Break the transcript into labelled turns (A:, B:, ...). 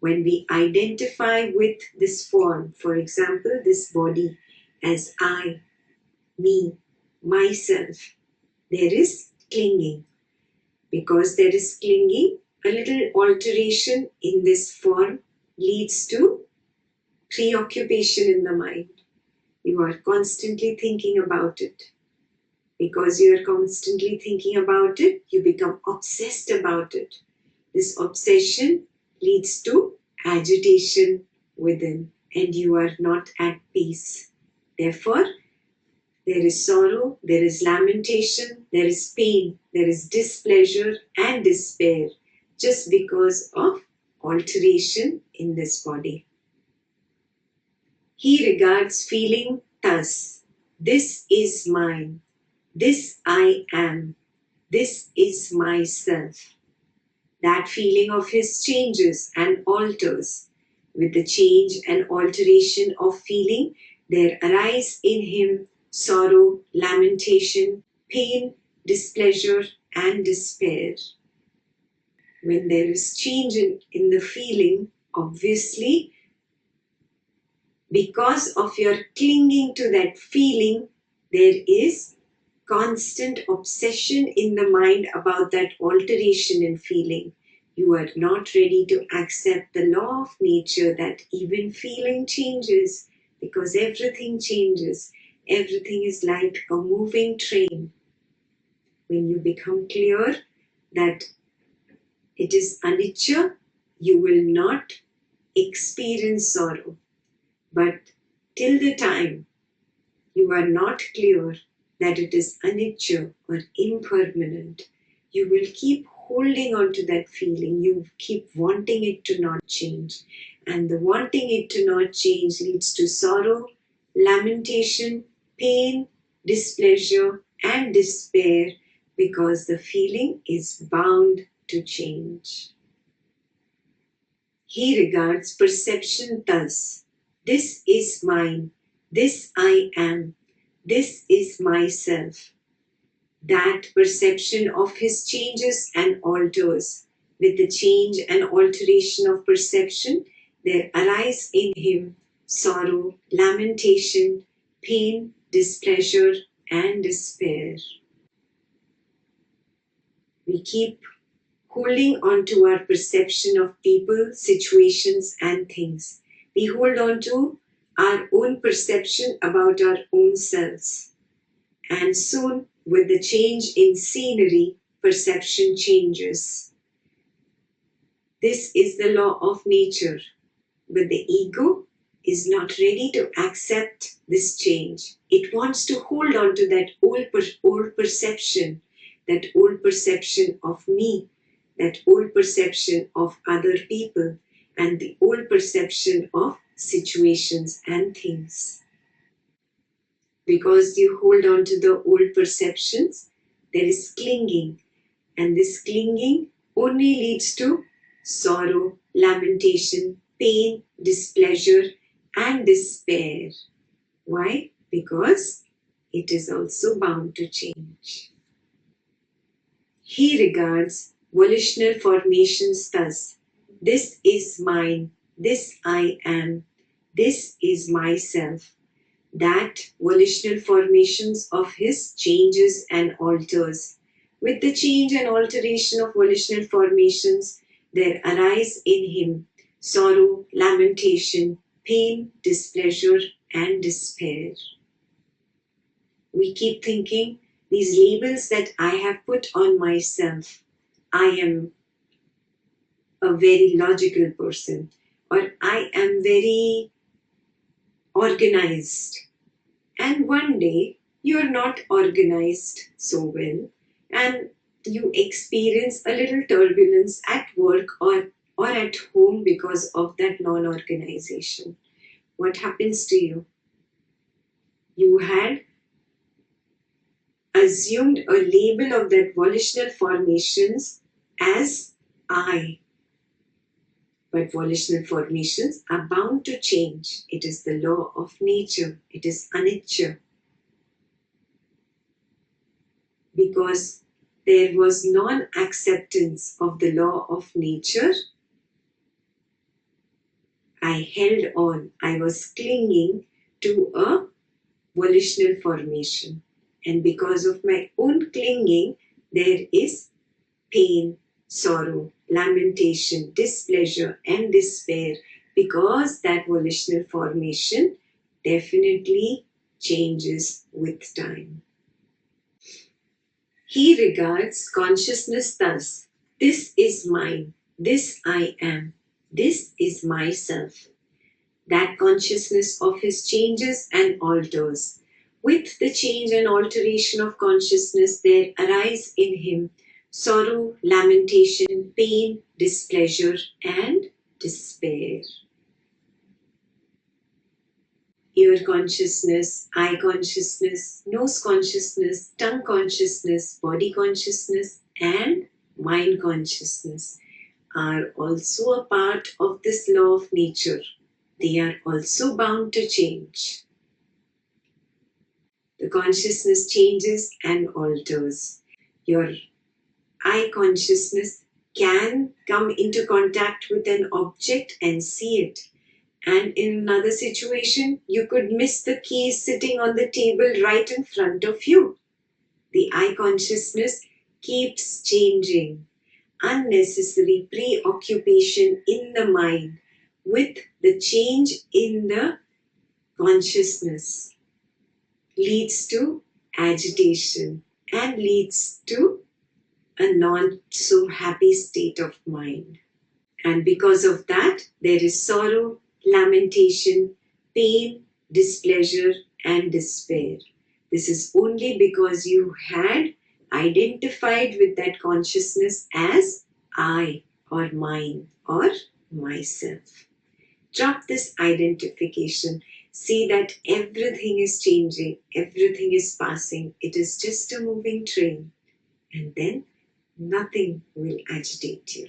A: When we identify with this form, for example, this body, as I, me, myself, there is clinging. Because there is clinging, a little alteration in this form leads to preoccupation in the mind. You are constantly thinking about it. Because you are constantly thinking about it, you become obsessed about it. This obsession leads to agitation within, and you are not at peace. Therefore, there is sorrow, there is lamentation, there is pain, there is displeasure and despair, just because of alteration in this body. He regards feeling thus: this is mine, this I am, this is myself. That feeling of his changes and alters. With the change and alteration of feeling, there arise in him sorrow, lamentation, pain, displeasure, and despair. When there is change in the feeling, obviously, because of your clinging to that feeling, there is constant obsession in the mind about that alteration in feeling. You are not ready to accept the law of nature that even feeling changes, because everything changes. Everything is like a moving train. When you become clear that it is anicca, you will not experience sorrow. But till the time you are not clear that it is anicca or impermanent, you will keep holding on to that feeling. You keep wanting it to not change. And the wanting it to not change leads to sorrow, lamentation, pain, displeasure, and despair, because the feeling is bound to change. He regards perception thus: this is mine, this I am, this is myself. That perception of his changes and alters. With the change and alteration of perception, there arise in him sorrow, lamentation, pain, displeasure, and despair. We keep holding on to our perception of people, situations, and things. We hold on to our own perception about our own selves. And soon, with the change in scenery, perception changes. This is the law of nature, but the ego is not ready to accept this change. It wants to hold on to that old perception, that old perception of me, that old perception of other people, and the old perception of situations and things. Because you hold on to the old perceptions, there is clinging, and this clinging only leads to sorrow, lamentation, pain, displeasure, and despair. Why? Because it is also bound to change. He regards volitional formations thus: this is mine, this I am, this is myself. That volitional formations of his changes and alters. With the change and alteration of volitional formations, there arise in him sorrow, lamentation, pain, displeasure, and despair. We keep thinking these labels that I have put on myself. I am a very logical person, or I am very organized. And one day you're not organized so well, and you experience a little turbulence at work or at home because of that non-organization. What happens to you? You had assumed a label of that volitional formations as I. But volitional formations are bound to change. It is the law of nature. It is anicca. Because there was non-acceptance of the law of nature, I held on. I was clinging to a volitional formation. And because of my own clinging, there is pain, sorrow, lamentation, displeasure, and despair, because that volitional formation definitely changes with time. He regards consciousness thus: this is mine, this I am, this is myself. That consciousness of his changes and alters. With the change and alteration of consciousness, there arise in him sorrow, lamentation, pain, displeasure, and despair. Ear consciousness, eye consciousness, nose consciousness, tongue consciousness, body consciousness, and mind consciousness are also a part of this law of nature. They are also bound to change. The consciousness changes and alters. Your eye consciousness can come into contact with an object and see it. And in another situation, you could miss the keys sitting on the table right in front of you. The eye consciousness keeps changing. Unnecessary preoccupation in the mind with the change in the consciousness leads to agitation and leads to a not so happy state of mind. And because of that, there is sorrow, lamentation, pain, displeasure, and despair. This is only because you had identified with that consciousness as I, or mine, or myself. Drop this identification. See that everything is changing, everything is passing. It is just a moving train. And then nothing will agitate you.